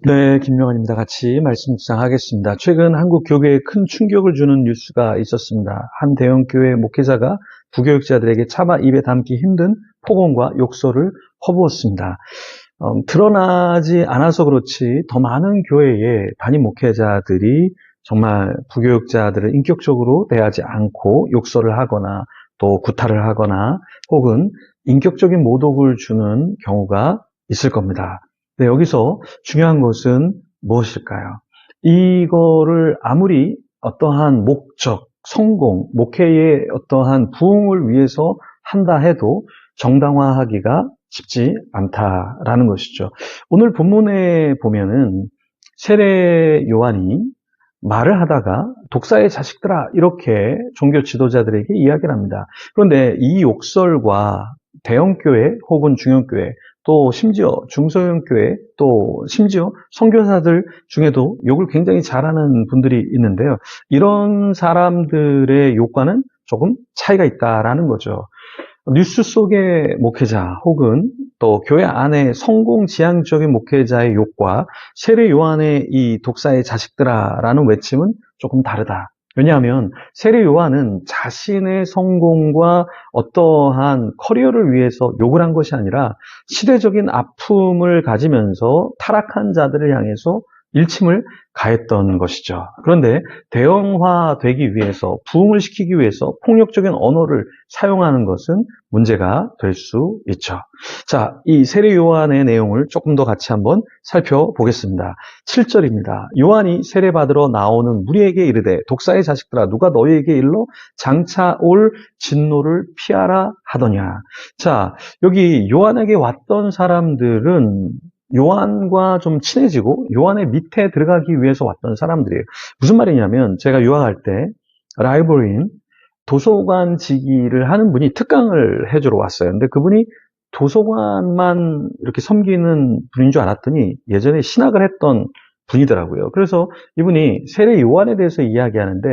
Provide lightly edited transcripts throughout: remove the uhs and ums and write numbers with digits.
네, 김명환입니다. 같이 말씀 묵상하겠습니다. 최근 한국 교회에 큰 충격을 주는 뉴스가 있었습니다. 한 대형 교회 목회자가 부교육자들에게 차마 입에 담기 힘든 폭언과 욕설을 퍼부었습니다. 드러나지 않아서 그렇지 더 많은 교회의 담임 목회자들이 정말 부교육자들을 인격적으로 대하지 않고 욕설을 하거나 또 구타를 하거나 혹은 인격적인 모독을 주는 경우가 있을 겁니다. 네, 여기서 중요한 것은 무엇일까요? 이거를 아무리 어떠한 목적, 성공, 목회의 어떠한 부흥을 위해서 한다 해도 정당화하기가 쉽지 않다라는 것이죠. 오늘 본문에 보면은 세례 요한이 말을 하다가 독사의 자식들아 이렇게 종교 지도자들에게 이야기를 합니다. 그런데 이 욕설과 대형교회 혹은 중형교회 또 심지어 중소형교회 또 심지어 선교사들 중에도 욕을 굉장히 잘하는 분들이 있는데요. 이런 사람들의 욕과는 조금 차이가 있다라는 거죠. 뉴스 속의 목회자 혹은 또 교회 안에 성공지향적인 목회자의 욕과 세례 요한의 이 독사의 자식들아라는 외침은 조금 다르다. 왜냐하면 세례 요한은 자신의 성공과 어떠한 커리어를 위해서 욕을 한 것이 아니라 시대적인 아픔을 가지면서 타락한 자들을 향해서 일침을 가했던 것이죠. 그런데 대형화되기 위해서, 부흥을 시키기 위해서 폭력적인 언어를 사용하는 것은 문제가 될 수 있죠. 자, 이 세례 요한의 내용을 조금 더 같이 한번 살펴보겠습니다. 7절입니다. 요한이 세례받으러 나오는 무리에게 이르되 독사의 자식들아 누가 너희에게 일러 장차 올 진노를 피하라 하더냐. 자, 여기 요한에게 왔던 사람들은 요한과 좀 친해지고 요한의 밑에 들어가기 위해서 왔던 사람들이에요. 무슨 말이냐면 제가 유학할 때 라이브러리인 도서관 지기를 하는 분이 특강을 해주러 왔어요. 근데 그분이 도서관만 이렇게 섬기는 분인 줄 알았더니 예전에 신학을 했던 분이더라고요. 그래서 이분이 세례 요한에 대해서 이야기하는데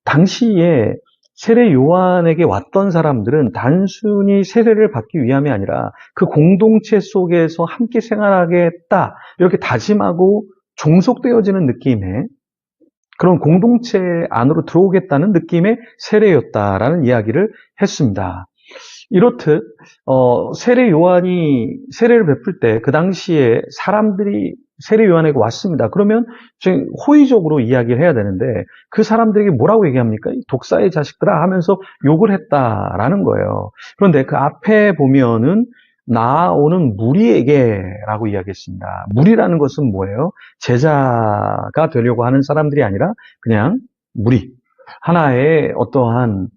당시에 세례 요한에게 왔던 사람들은 단순히 세례를 받기 위함이 아니라 그 공동체 속에서 함께 생활하겠다 이렇게 다짐하고 종속되어지는 느낌의 그런 공동체 안으로 들어오겠다는 느낌의 세례였다라는 이야기를 했습니다. 이렇듯 세례 요한이 세례를 베풀 때 그 당시에 사람들이 세례 요한에게 왔습니다. 그러면 호의적으로 이야기를 해야 되는데 그 사람들에게 뭐라고 얘기합니까? 독사의 자식들아 하면서 욕을 했다라는 거예요. 그런데 그 앞에 보면은 나오는 무리에게라고 이야기했습니다. 무리라는 것은 뭐예요? 제자가 되려고 하는 사람들이 아니라 그냥 무리. 하나의 어떠한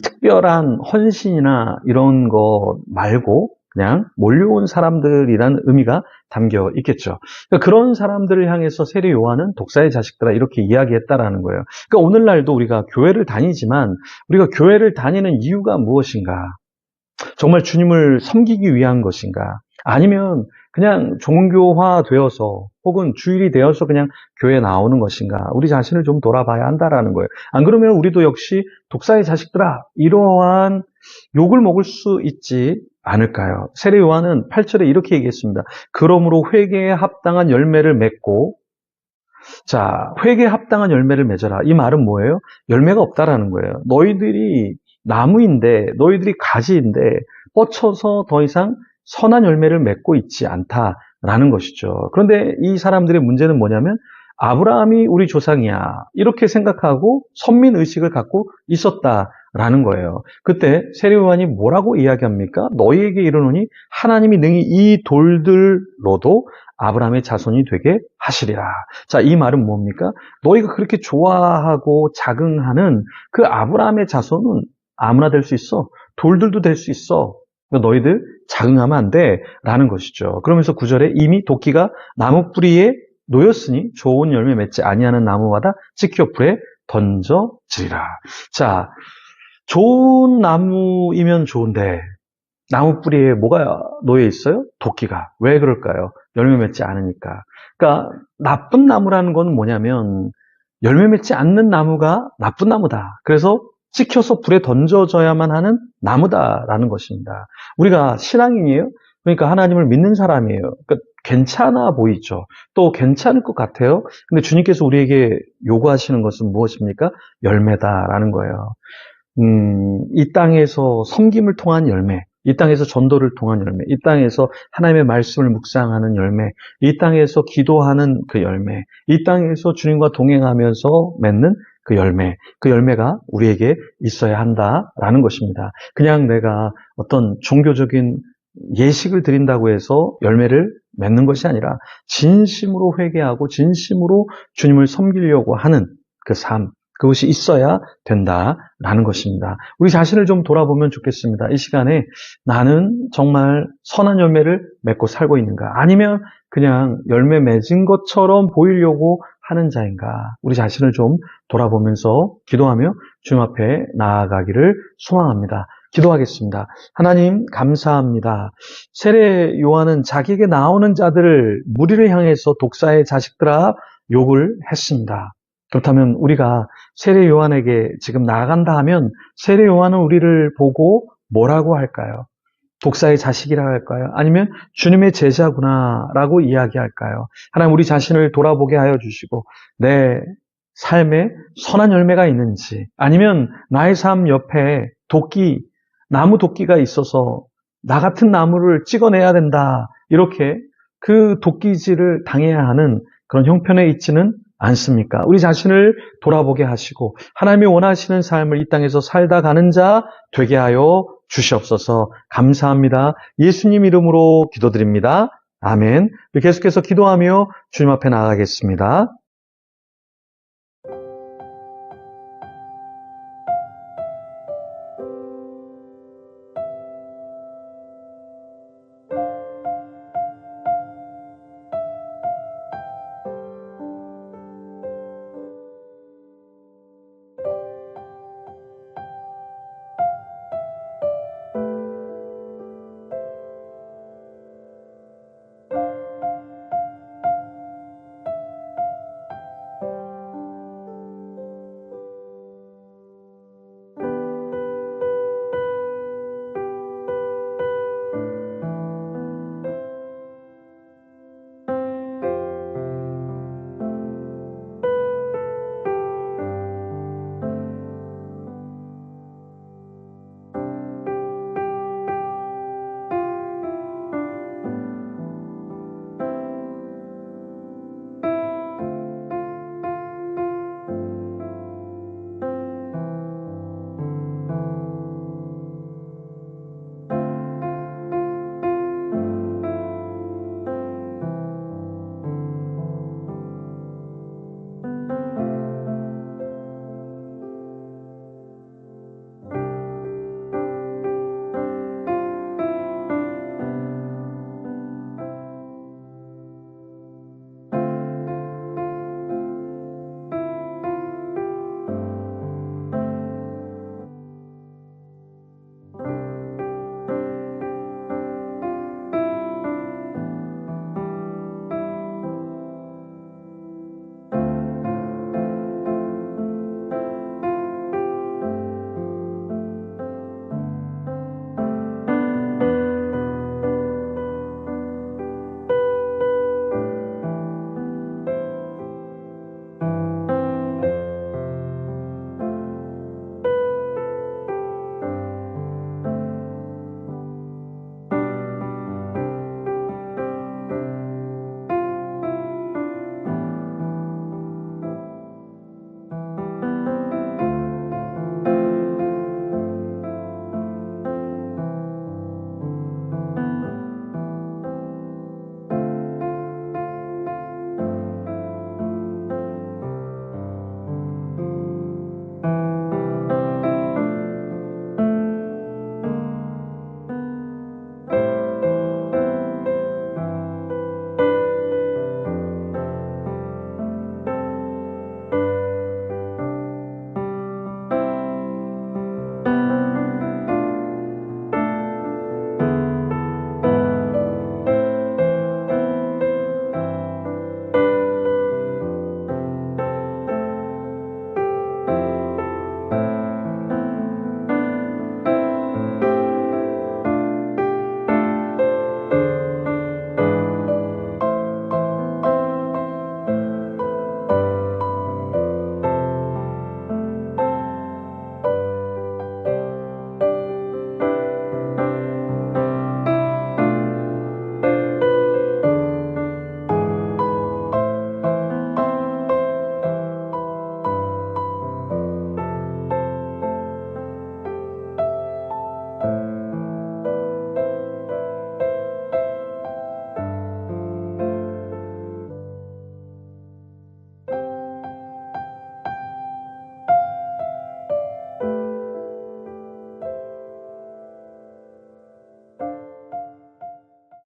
특별한 헌신이나 이런 거 말고 그냥 몰려온 사람들이라는 의미가 담겨 있겠죠. 그러니까 그런 사람들을 향해서 세례 요한은 독사의 자식들아 이렇게 이야기했다라는 거예요. 그러니까 오늘날도 우리가 교회를 다니지만 우리가 교회를 다니는 이유가 무엇인가? 정말 주님을 섬기기 위한 것인가? 아니면 그냥 종교화 되어서 혹은 주일이 되어서 그냥 교회에 나오는 것인가? 우리 자신을 좀 돌아봐야 한다라는 거예요. 안 그러면 우리도 역시 독사의 자식들아 이러한 욕을 먹을 수 있지 않을까요? 세례 요한은 8절에 이렇게 얘기했습니다. 그러므로 회개에 합당한 열매를 맺고 자, 회개에 합당한 열매를 맺어라. 이 말은 뭐예요? 열매가 없다라는 거예요. 너희들이 나무인데 너희들이 가지인데 뻗쳐서 더 이상 선한 열매를 맺고 있지 않다라는 것이죠. 그런데 이 사람들의 문제는 뭐냐면 아브라함이 우리 조상이야 이렇게 생각하고 선민의식을 갖고 있었다라는 거예요. 그때 세례 요한이 뭐라고 이야기합니까? 너희에게 이르노니 하나님이 능히 이 돌들로도 아브라함의 자손이 되게 하시리라. 자, 이 말은 뭡니까? 너희가 그렇게 좋아하고 자긍하는 그 아브라함의 자손은 아무나 될 수 있어. 돌들도 될 수 있어. 너희들 자긍하면 안 돼. 라는 것이죠. 그러면서 9절에 이미 도끼가 나무 뿌리에 놓였으니 좋은 열매 맺지 아니하는 나무마다 찍혀 불에 던져지리라. 자, 좋은 나무이면 좋은데 나무 뿌리에 뭐가 놓여 있어요? 도끼가. 왜 그럴까요? 열매 맺지 않으니까. 그러니까 나쁜 나무라는 건 뭐냐면 열매 맺지 않는 나무가 나쁜 나무다. 그래서 찍혀서 불에 던져져야만 하는 나무다라는 것입니다. 우리가 신앙인이에요? 그러니까 하나님을 믿는 사람이에요. 그러니까 괜찮아 보이죠. 또 괜찮을 것 같아요. 근데 주님께서 우리에게 요구하시는 것은 무엇입니까? 열매다라는 거예요. 이 땅에서 섬김을 통한 열매, 이 땅에서 전도를 통한 열매, 이 땅에서 하나님의 말씀을 묵상하는 열매, 이 땅에서 기도하는 그 열매, 이 땅에서 주님과 동행하면서 맺는 그 열매가 우리에게 있어야 한다라는 것입니다. 그냥 내가 어떤 종교적인 예식을 드린다고 해서 열매를 맺는 것이 아니라 진심으로 회개하고 진심으로 주님을 섬기려고 하는 그 삶, 그것이 있어야 된다라는 것입니다. 우리 자신을 좀 돌아보면 좋겠습니다. 이 시간에 나는 정말 선한 열매를 맺고 살고 있는가? 아니면 그냥 열매 맺은 것처럼 보이려고 하는 자인가? 우리 자신을 좀 돌아보면서 기도하며 주님 앞에 나아가기를 소망합니다. 기도하겠습니다. 하나님 감사합니다. 세례 요한은 자기에게 나오는 자들을 무리를 향해서 독사의 자식들아 욕을 했습니다. 그렇다면 우리가 세례 요한에게 지금 나아간다 하면 세례 요한은 우리를 보고 뭐라고 할까요? 독사의 자식이라 할까요? 아니면 주님의 제자구나라고 이야기할까요? 하나님 우리 자신을 돌아보게 하여 주시고 내 삶에 선한 열매가 있는지 아니면 나의 삶 옆에 나무 도끼가 있어서 나 같은 나무를 찍어내야 된다. 이렇게 그 도끼질을 당해야 하는 그런 형편에 있지는 않습니까? 우리 자신을 돌아보게 하시고 하나님이 원하시는 삶을 이 땅에서 살다 가는 자 되게 하여 주시옵소서. 감사합니다. 예수님 이름으로 기도드립니다. 아멘. 계속해서 기도하며 주님 앞에 나아가겠습니다.